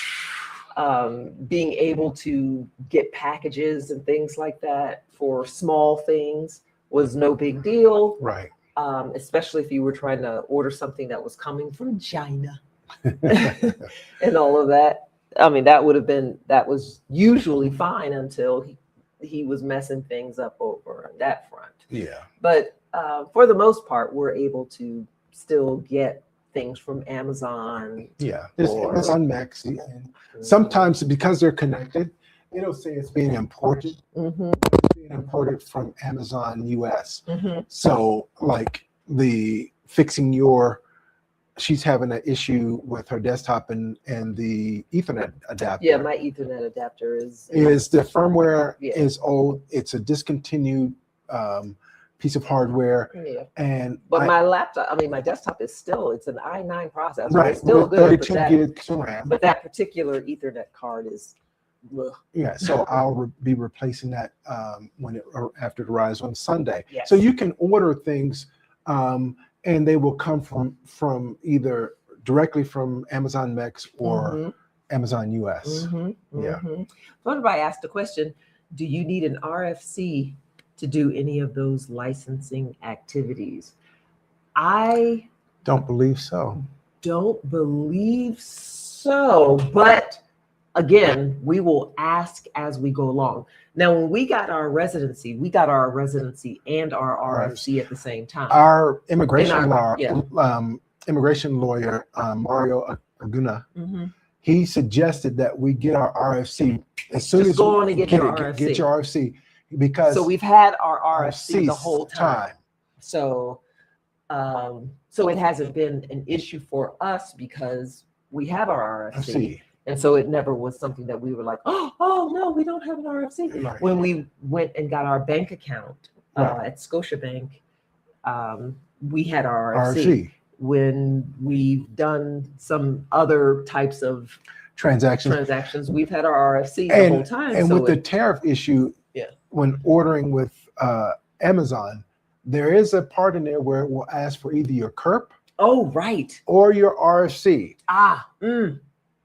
Being able to get packages and things like that for small things was no big deal. Right. Especially if you were trying to order something that was coming from China and all of that. I mean, that was usually fine until he was messing things up over on that front. Yeah. But for the most part, we're able to still get things from Amazon. Yeah, there's Amazon Mex. And sometimes because they're connected, they don't say it's being imported. It's being imported from Amazon US. So like she's having an issue with her desktop and the Ethernet adapter. Yeah, my Ethernet adapter is the firmware is old. It's a discontinued piece of hardware. But my laptop, my desktop is still, it's an i9 processor. Right, it's still good. 32 gigs of RAM. But that particular Ethernet card is. Yeah, so I'll be replacing that after it arrives on Sunday. Yes. So you can order things, and they will come from either directly from Amazon Mex or Amazon US. Yeah. Somebody asked the question: do you need an RFC to do any of those licensing activities? I don't believe so. But again, we will ask as we go along. Now, when we got our residency and our RFC at the same time. Our immigration lawyer, Mario Aguna, he suggested that we get our RFC as soon as go on and get your RFC, because so we've had our RFC the whole time. So it hasn't been an issue for us because we have our RFC. And so it never was something that we were like, oh no, we don't have an RFC. Right. When we went and got our bank account at Scotiabank, we had our RFC. When we've done some other types of transactions, we've had our RFC the whole time. And with the tariff issue, when ordering with Amazon, there is a part in there where it will ask for either your CURP or your RFC.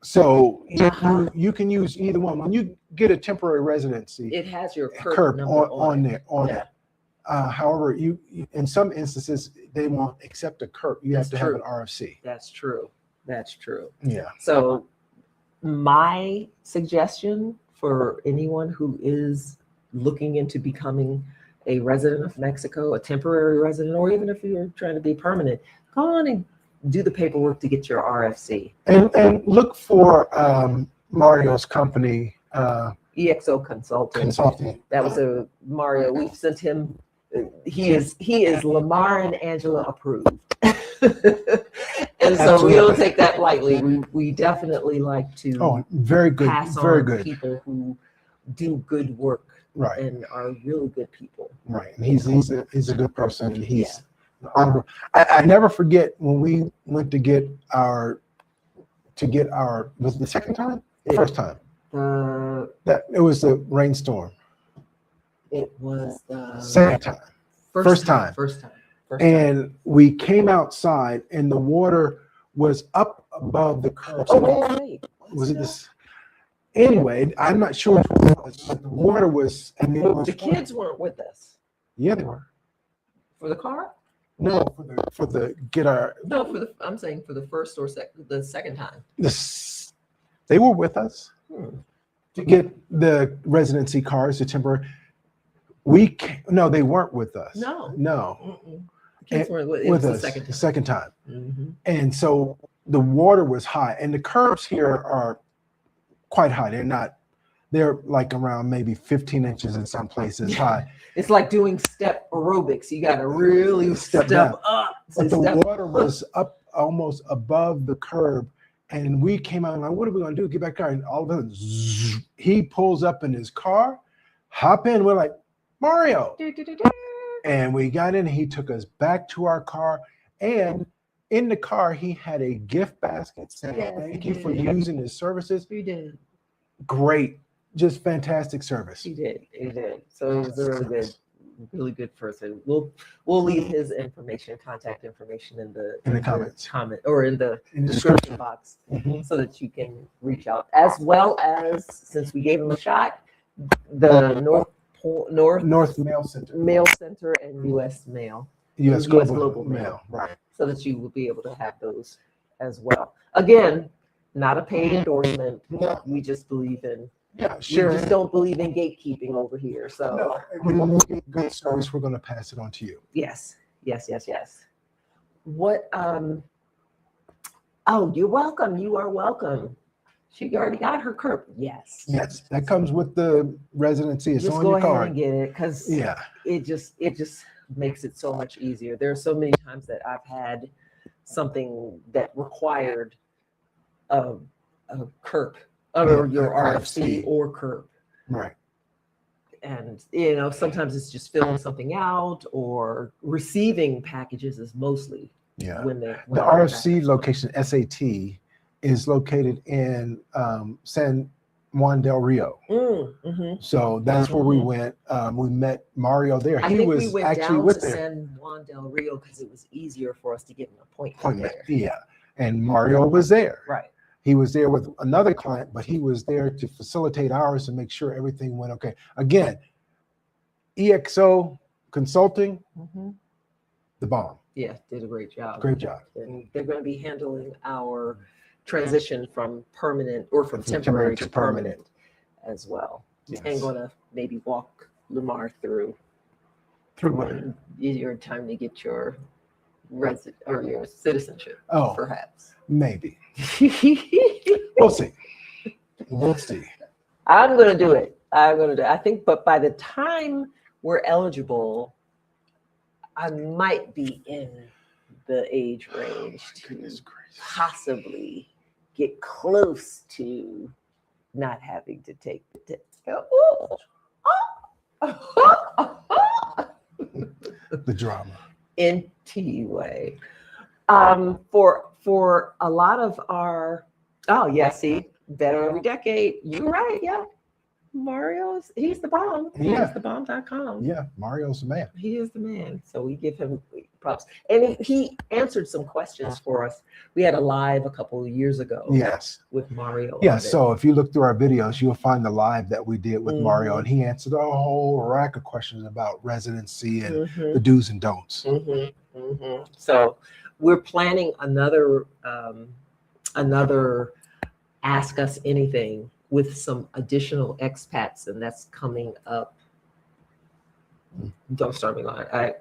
So you can use either one. When you get a temporary residency, it has your CURP on there. However, you in some instances they won't accept a CURP. You have to have an RFC. That's true. Yeah. So my suggestion for anyone who is looking into becoming a resident of Mexico, a temporary resident, or even if you're trying to be permanent, go on and do the paperwork to get your RFC. And look for Mario's company. EXO Consulting. That was a Mario. We've sent him. He is Lamar and Angela approved. And so we don't take that lightly. We definitely like to very good, pass very on good people who do good work, and are really good people. Right. And he's a good person, and he's honorable. I never forget when we went to get our was the second time? First time. That it was the rainstorm. It was the second time. First time. And we came outside, and the water was up above the curb. Was it this? Anyway, I'm not sure what it was, but the water was. The kids weren't with us. Yeah, they were. For the car? No, for the get our. No, I'm saying for the first or the second time. They were with us to get the residency cars, the temporary. No, they weren't with us. No. Kids weren't with us the second time. And so the water was high, and the curbs here are quite high. They're like around maybe 15 inches in some places high. It's like doing step aerobics. You got to really step up. But the water was up almost above the curb, and we came out and like, what are we going to do? Get back car. And all of a sudden, he pulls up in his car, hop in. We're like, Mario. And we got in, and he took us back to our car. And in the car, he had a gift basket saying, thank you for using his services. He did. Great. Just fantastic service. He did. So it was a really good person. We'll leave his contact information in the comments, or in the description box, so that you can reach out. As well as, since we gave him a shot, the North Mail Center and U.S. Mail. U.S. Global Mail, right? So that you will be able to have those as well. Again, not a paid endorsement. We just believe in. Sure. We just don't believe in gatekeeping over here. So when we get good service, we're going to pass it on to you. Yes. What Oh, you're welcome. You are welcome. She already got her curb. Yes. Yes, that comes with the residency. It's Just on go your ahead card. and get it, because it just makes it so much easier. There are so many times that I've had something that required a CURP or your RFC or CURP. Right. And sometimes it's just filling something out, or receiving packages is mostly when the RFC location, SAT, is located in San Juan del Rio. So that's where we went. We met Mario there. I think we went down to San Juan del Rio because it was easier for us to get an appointment there. Yeah, and Mario was there. Right. He was there with another client, but he was there to facilitate ours and make sure everything went okay. Again, EXO Consulting, the bomb. Yeah, did a great job. Great job. And they're going to be handling our transition from permanent or from temporary to permanent as well. Yes. And going to maybe walk Lamar through your time to get your your citizenship. Oh, perhaps. Maybe. We'll see. We'll see. I'm going to do it. I think, but by the time we're eligible, I might be in the age range to possibly get close to not having to take the test. The drama. In TUA. For a lot of our, see, better every decade. You're right, yeah. Mario's, he's the bomb. He's the bomb.com. Yeah, Mario's the man. He is the man. So we give him props. And he answered some questions for us. We had a live a couple of years ago. Yes. With Mario. Yeah, so if you look through our videos, you'll find the live that we did with Mario, and he answered a whole rack of questions about residency and the do's and don'ts. So we're planning another Ask Us Anything with some additional expats, and that's coming up. Don't start me lying.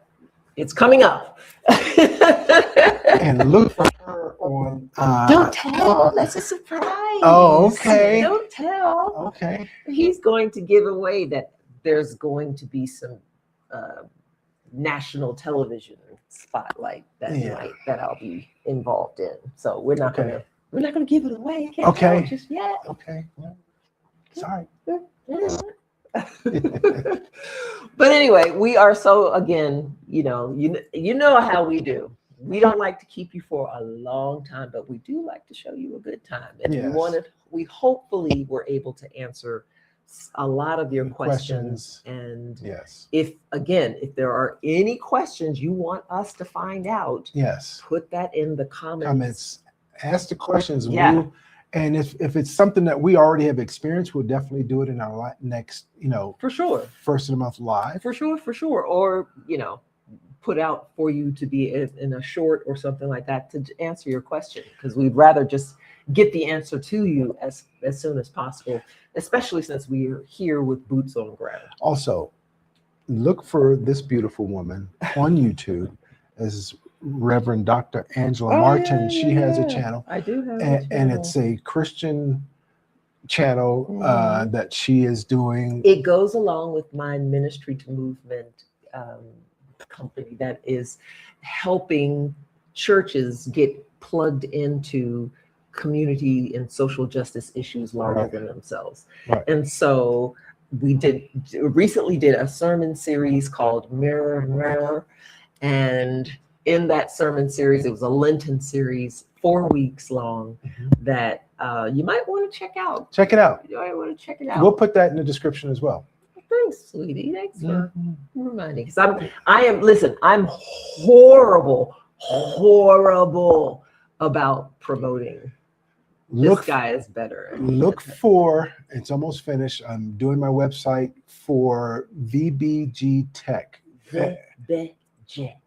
It's coming up. And look for her on. Don't tell. That's a surprise. Oh, okay. Don't tell. Okay. He's going to give away that there's going to be some national television spotlight that I'll be involved in. So we're not gonna give it away. Okay. Just yet. Okay. Well, sorry. But anyway, we are so, again, you know how we do. We don't like to keep you for a long time, but we do like to show you a good time. And we hopefully were able to answer a lot of your questions. And if there are any questions you want us to find out, put that in the comments. Ask the questions. And if it's something that we already have experienced, we'll definitely do it in our next, for sure, first of the month live. For sure. Or, put out for you to be in a short or something like that to answer your question, because we'd rather just get the answer to you as soon as possible, especially since we're here with boots on the ground. Also, look for this beautiful woman on YouTube as Reverend Dr. Angela Martin. She has a channel. I do have and it's a Christian channel that she is doing. It goes along with my Ministry to Movement company that is helping churches get plugged into community and social justice issues larger than themselves. And so we recently did a sermon series called Mirror, and in that sermon series, it was a Lenten series, 4 weeks long, that you might want to check out. Check it out. You might want to check it out. We'll put that in the description as well. Thanks, sweetie. Thanks for reminding. Because I'm horrible about promoting. This guy is better. Look for, it's almost finished. I'm doing my website for VBG Tech.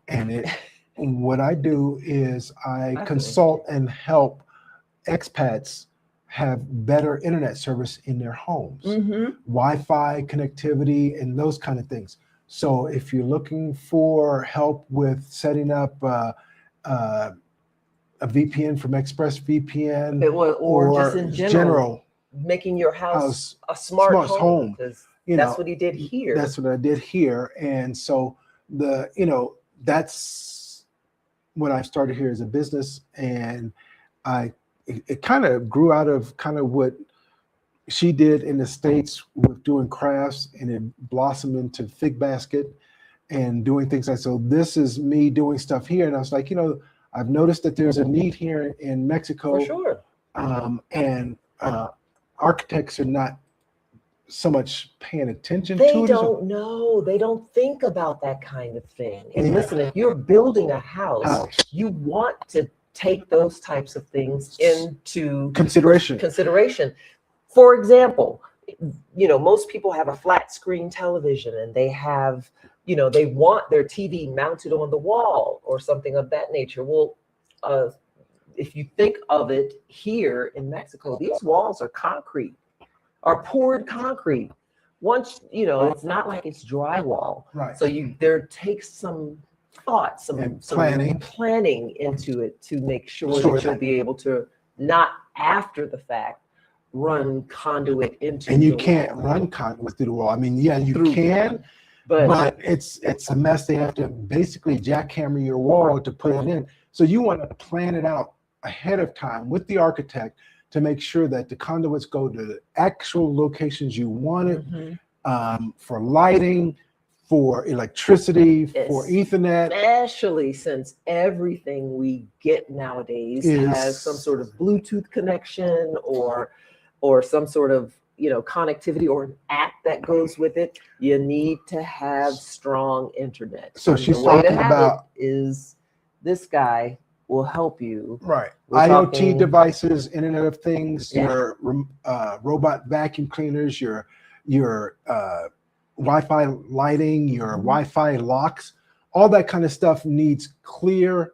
And what I do is I consult and help expats have better internet service in their homes, Wi-Fi connectivity, and those kind of things. So if you're looking for help with setting up a VPN from ExpressVPN, It was, or just in general, making your house a smart home. Because that's what he did here. That's what I did here. And so that's when I started here as a business. And it kind of grew out of kind of what she did in the States with doing crafts, and it blossomed into Fig Basket and doing things like, so this is me doing stuff here. And I was like, I've noticed that there's a need here in Mexico. For sure. And architects are not so much paying attention to it. They don't know. They don't think about that kind of thing. And listen, if you're building a house, you want to take those types of things into consideration. For example, most people have a flat screen television, and they have, they want their TV mounted on the wall or something of that nature. Well, if you think of it here in Mexico, these walls are poured concrete. Once, it's not like it's drywall. Right. So there takes some thought, some planning into it to make sure that you'll be able to, not after the fact, run conduit into. And you can't run conduit through the wall. I mean, you can, but it's a mess. They have to basically jackhammer your wall to put it in. So you want to plan it out ahead of time with the architect to make sure that the conduits go to the actual locations you want it, for lighting, for electricity, for Ethernet. Especially since everything we get nowadays has some sort of Bluetooth connection or some sort of connectivity or an app that goes with it. You need to have strong internet. So she's talking about is this guy will help you. Right. IoT devices, Internet of Things, your robot vacuum cleaners, your Wi-Fi lighting, your Wi-Fi locks, all that kind of stuff needs clear,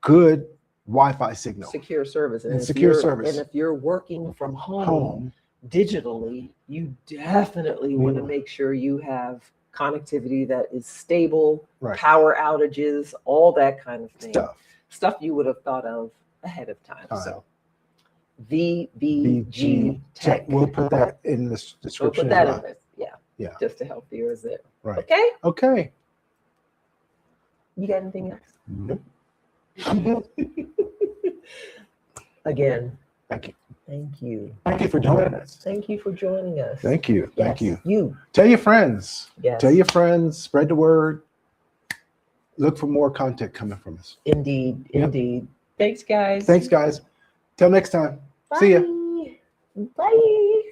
good Wi-Fi signal. Secure service. And secure service. And if you're working from home digitally, you definitely want to make sure you have connectivity that is stable, power outages, all that kind of thing. Stuff you would have thought of ahead of time. So VBG Tech. We'll put that in the description. We'll put that in there. Yeah. Just to help viewers there. Right. Okay. You got anything else? Nope. Again. Thank you. Thank you. Thank you for joining us. Thank you for joining us. Thank you. Yes. Thank you. You. Tell your friends. Yes. Tell your friends. Spread the word. Look for more content coming from us. Indeed. Indeed. Thanks, guys. Till next time. Bye. See ya. Bye.